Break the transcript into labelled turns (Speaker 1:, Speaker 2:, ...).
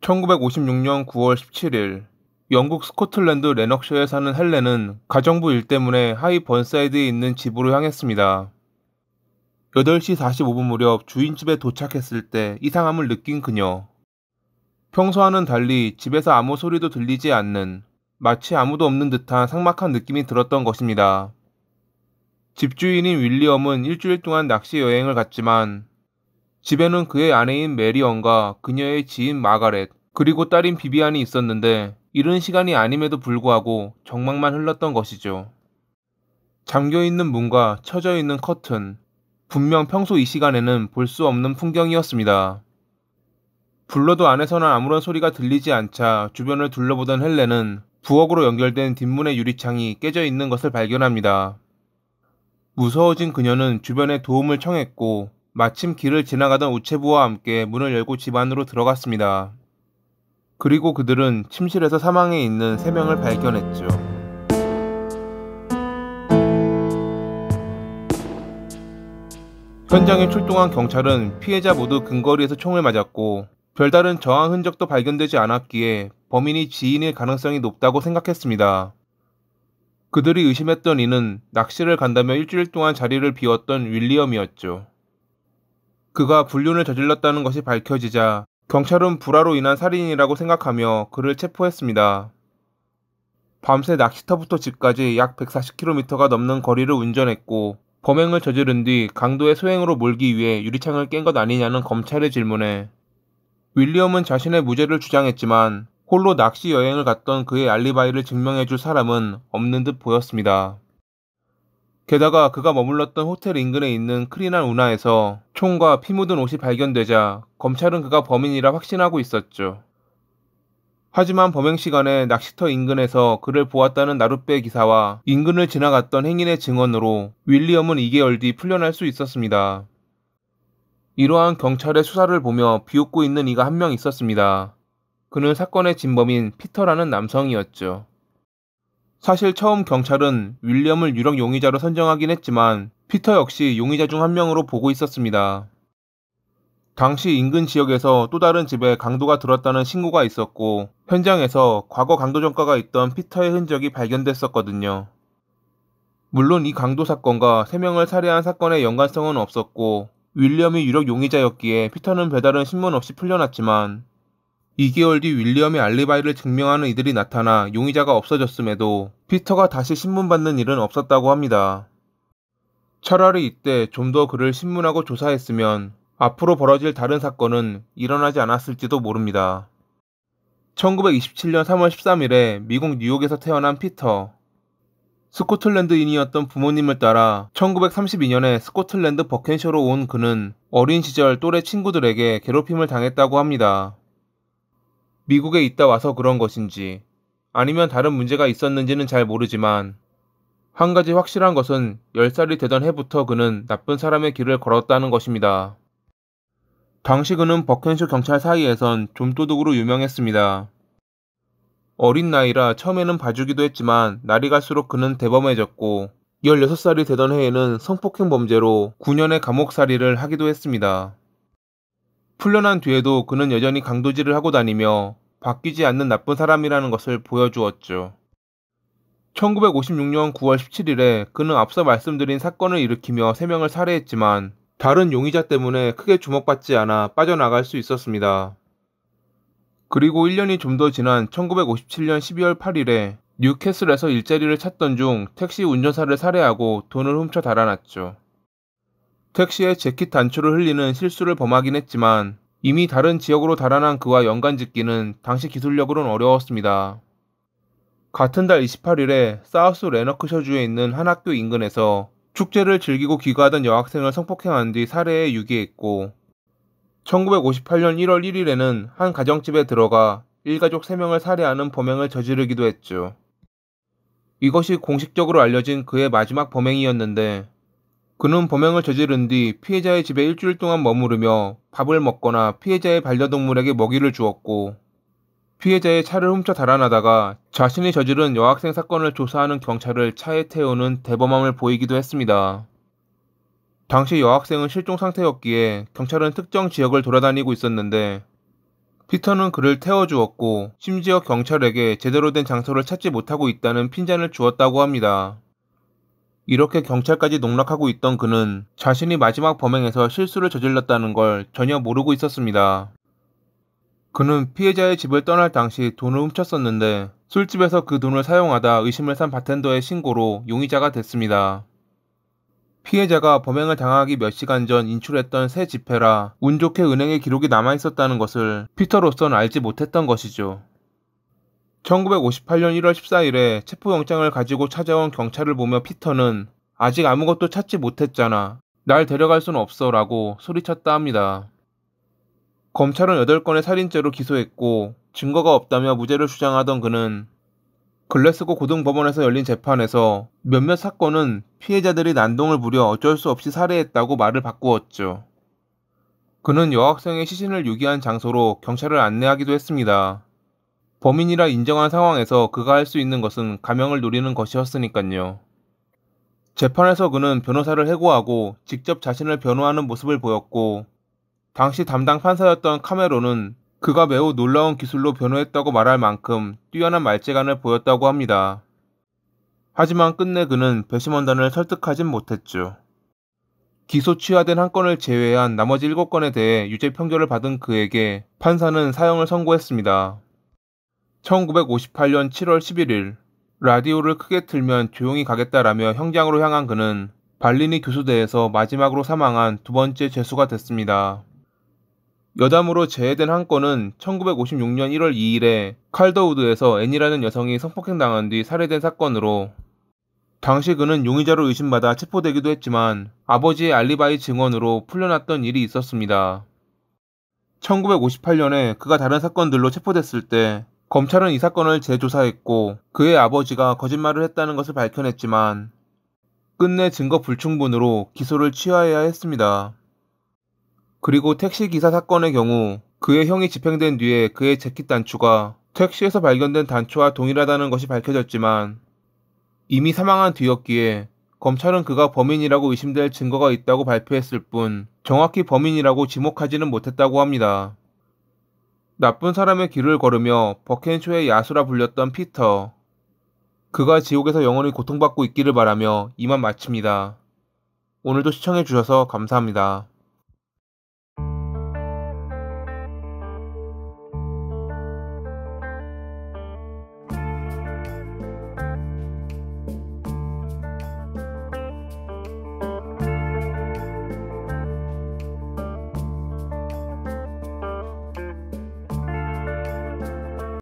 Speaker 1: 1956년 9월 17일 영국 스코틀랜드 랜넉셔에 사는 헬렌은 가정부 일 때문에 하이 번사이드에 있는 집으로 향했습니다. 8시 45분 무렵 주인 집에 도착했을 때 이상함을 느낀 그녀. 평소와는 달리 집에서 아무 소리도 들리지 않는, 마치 아무도 없는 듯한 삭막한 느낌이 들었던 것입니다. 집주인인 윌리엄은 일주일 동안 낚시 여행을 갔지만 집에는 그의 아내인 메리언과 그녀의 지인 마가렛, 그리고 딸인 비비안이 있었는데 이른 시간이 아님에도 불구하고 정막만 흘렀던 것이죠. 잠겨있는 문과 쳐져있는 커튼, 분명 평소 이 시간에는 볼 수 없는 풍경이었습니다. 불러도 안에서는 아무런 소리가 들리지 않자 주변을 둘러보던 헬렌은 부엌으로 연결된 뒷문의 유리창이 깨져 있는 것을 발견합니다. 무서워진 그녀는 주변에 도움을 청했고 마침 길을 지나가던 우체부와 함께 문을 열고 집 안으로 들어갔습니다. 그리고 그들은 침실에서 사망해 있는 3명을 발견했죠. 현장에 출동한 경찰은 피해자 모두 근거리에서 총을 맞았고 별다른 저항 흔적도 발견되지 않았기에 범인이 지인일 가능성이 높다고 생각했습니다. 그들이 의심했던 이는 낚시를 간다며 일주일 동안 자리를 비웠던 윌리엄이었죠. 그가 불륜을 저질렀다는 것이 밝혀지자 경찰은 불화로 인한 살인이라고 생각하며 그를 체포했습니다. 밤새 낚시터부터 집까지 약 140km가 넘는 거리를 운전했고 범행을 저지른 뒤 강도의 소행으로 몰기 위해 유리창을 깬 것 아니냐는 검찰의 질문에 윌리엄은 자신의 무죄를 주장했지만 홀로 낚시 여행을 갔던 그의 알리바이를 증명해줄 사람은 없는 듯 보였습니다. 게다가 그가 머물렀던 호텔 인근에 있는 크리난 운하에서 총과 피 묻은 옷이 발견되자 검찰은 그가 범인이라 확신하고 있었죠. 하지만 범행 시간에 낚시터 인근에서 그를 보았다는 나룻배 기사와 인근을 지나갔던 행인의 증언으로 윌리엄은 2개월 뒤 풀려날 수 있었습니다. 이러한 경찰의 수사를 보며 비웃고 있는 이가 한 명 있었습니다. 그는 사건의 진범인 피터라는 남성이었죠. 사실 처음 경찰은 윌리엄을 유력 용의자로 선정하긴 했지만 피터 역시 용의자 중 한 명으로 보고 있었습니다. 당시 인근 지역에서 또 다른 집에 강도가 들었다는 신고가 있었고 현장에서 과거 강도 전과가 있던 피터의 흔적이 발견됐었거든요. 물론 이 강도 사건과 3명을 살해한 사건의 연관성은 없었고 윌리엄이 유력 용의자였기에 피터는 별다른 신문 없이 풀려났지만 2개월 뒤 윌리엄의 알리바이를 증명하는 이들이 나타나 용의자가 없어졌음에도 피터가 다시 신문받는 일은 없었다고 합니다. 차라리 이때 좀 더 그를 신문하고 조사했으면 앞으로 벌어질 다른 사건은 일어나지 않았을지도 모릅니다. 1927년 3월 13일에 미국 뉴욕에서 태어난 피터. 스코틀랜드인이었던 부모님을 따라 1932년에 스코틀랜드 버켄셔로 온 그는 어린 시절 또래 친구들에게 괴롭힘을 당했다고 합니다. 미국에 있다 와서 그런 것인지 아니면 다른 문제가 있었는지는 잘 모르지만 한 가지 확실한 것은 10살이 되던 해부터 그는 나쁜 사람의 길을 걸었다는 것입니다. 당시 그는 버켄셔 경찰 사이에선 좀도둑으로 유명했습니다. 어린 나이라 처음에는 봐주기도 했지만 날이 갈수록 그는 대범해졌고 16살이 되던 해에는 성폭행 범죄로 9년의 감옥살이를 하기도 했습니다. 풀려난 뒤에도 그는 여전히 강도질을 하고 다니며 바뀌지 않는 나쁜 사람이라는 것을 보여주었죠. 1956년 9월 17일에 그는 앞서 말씀드린 사건을 일으키며 3명을 살해했지만 다른 용의자 때문에 크게 주목받지 않아 빠져나갈 수 있었습니다. 그리고 1년이 좀 더 지난 1957년 12월 8일에 뉴캐슬에서 일자리를 찾던 중 택시 운전사를 살해하고 돈을 훔쳐 달아났죠. 택시에 재킷 단추를 흘리는 실수를 범하긴 했지만 이미 다른 지역으로 달아난 그와 연관짓기는 당시 기술력으로는 어려웠습니다. 같은 달 28일에 사우스 래너크셔주에 있는 한 학교 인근에서 축제를 즐기고 귀가하던 여학생을 성폭행한 뒤 살해해 유기했고 1958년 1월 1일에는 한 가정집에 들어가 일가족 3명을 살해하는 범행을 저지르기도 했죠. 이것이 공식적으로 알려진 그의 마지막 범행이었는데 그는 범행을 저지른 뒤 피해자의 집에 일주일 동안 머무르며 밥을 먹거나 피해자의 반려동물에게 먹이를 주었고 피해자의 차를 훔쳐 달아나다가 자신이 저지른 여학생 사건을 조사하는 경찰을 차에 태우는 대범함을 보이기도 했습니다. 당시 여학생은 실종 상태였기에 경찰은 특정 지역을 돌아다니고 있었는데 피터는 그를 태워주었고 심지어 경찰에게 제대로 된 장소를 찾지 못하고 있다는 핀잔을 주었다고 합니다. 이렇게 경찰까지 농락하고 있던 그는 자신이 마지막 범행에서 실수를 저질렀다는 걸 전혀 모르고 있었습니다. 그는 피해자의 집을 떠날 당시 돈을 훔쳤었는데 술집에서 그 돈을 사용하다 의심을 산 바텐더의 신고로 용의자가 됐습니다. 피해자가 범행을 당하기 몇 시간 전 인출했던 새 지폐라 운 좋게 은행에 기록이 남아있었다는 것을 피터로선 알지 못했던 것이죠. 1958년 1월 14일에 체포영장을 가지고 찾아온 경찰을 보며 피터는 "아직 아무것도 찾지 못했잖아. 날 데려갈 순 없어 라고 소리쳤다 합니다. 검찰은 8건의 살인죄로 기소했고 증거가 없다며 무죄를 주장하던 그는 글래스고 고등법원에서 열린 재판에서 몇몇 사건은 피해자들이 난동을 부려 어쩔 수 없이 살해했다고 말을 바꾸었죠. 그는 여학생의 시신을 유기한 장소로 경찰을 안내하기도 했습니다. 범인이라 인정한 상황에서 그가 할 수 있는 것은 감형을 노리는 것이었으니까요. 재판에서 그는 변호사를 해고하고 직접 자신을 변호하는 모습을 보였고 당시 담당 판사였던 카메론은 그가 매우 놀라운 기술로 변호했다고 말할 만큼 뛰어난 말재간을 보였다고 합니다. 하지만 끝내 그는 배심원단을 설득하진 못했죠. 기소 취하된 한 건을 제외한 나머지 7건에 대해 유죄 판결을 받은 그에게 판사는 사형을 선고했습니다. 1958년 7월 11일 라디오를 크게 틀면 조용히 가겠다라며 형장으로 향한 그는 발리니 교수대에서 마지막으로 사망한 두 번째 죄수가 됐습니다. 여담으로 제외된 한 건은 1956년 1월 2일에 칼더우드에서 앤이라는 여성이 성폭행당한 뒤 살해된 사건으로 당시 그는 용의자로 의심받아 체포되기도 했지만 아버지의 알리바이 증언으로 풀려났던 일이 있었습니다. 1958년에 그가 다른 사건들로 체포됐을 때 검찰은 이 사건을 재조사했고 그의 아버지가 거짓말을 했다는 것을 밝혀냈지만 끝내 증거 불충분으로 기소를 취하해야 했습니다. 그리고 택시기사 사건의 경우 그의 형이 집행된 뒤에 그의 재킷 단추가 택시에서 발견된 단추와 동일하다는 것이 밝혀졌지만 이미 사망한 뒤였기에 검찰은 그가 범인이라고 의심될 증거가 있다고 발표했을 뿐 정확히 범인이라고 지목하지는 못했다고 합니다. 나쁜 사람의 길을 걸으며 버켄쇼의 야수라 불렸던 피터. 그가 지옥에서 영원히 고통받고 있기를 바라며 이만 마칩니다. 오늘도 시청해주셔서 감사합니다.